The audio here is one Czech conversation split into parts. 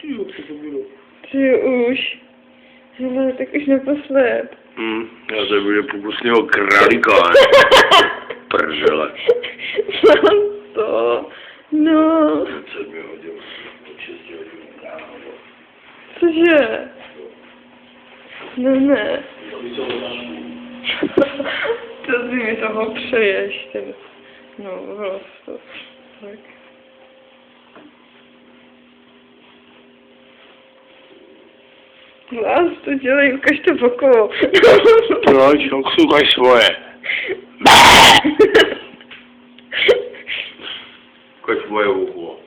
Ty jo, co to bylo? Ty už. Hele, tak už naposled. Já tady bude pokusného králíka, ne? Pržele. To. No. 7 hodin, od 6 hodin ráno. Cože? No ne. To ty mi toho přeješ, ten. No, prostě. Tak. Vás to dělej, ukaž to okolo. Proč? Ukaž svoje. Ukaž moje okolo.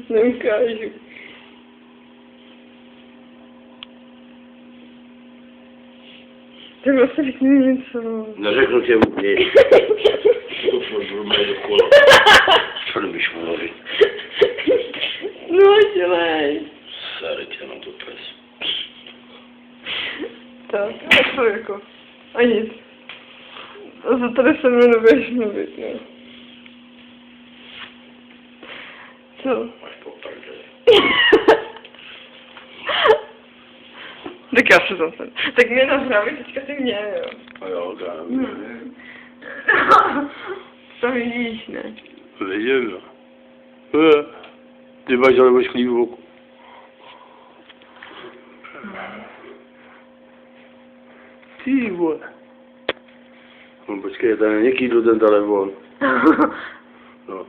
Neukážu. Tak vlastně řekni něco. Neřeknu tě nic. To budu mít okolo. Co nebudeš mluvit? No, dělej. Sere tě na to pes. Tak, a co jako? A nic. A za tady se mnou nebudeš mluvit, no. Co? Máš poprdeli. Tak já se zase. Tak mě nahrávaj teďka ty mě, jo. A jo, já nevím. To vidíš, ne? Vidím, jo. Ty máš ale ošklivý v oku. Ty vole. No počkej, tady něký jdu ten telefon. No.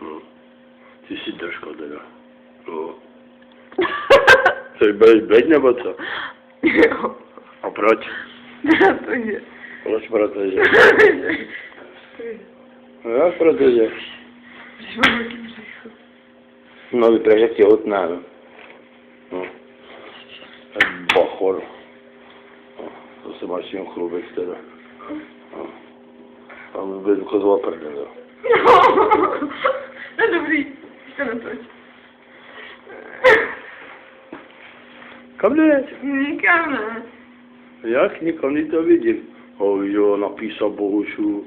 No. Ty jsi držko teda. No. Chceš budeš být nebo co? Jo. A proč? Protože. Proč protože? No jak protože? Když mám velký břicho. No vypadá, že těhotná, no. No. Bachor. No. Zase máš jen chlubek teda. No. A vůbec ukazoval prdel, jo. No dobrý, to natoč. Kam jdeš? Nikam ne. Jak? Nikam to vidím. Jo, napísal Bohušu.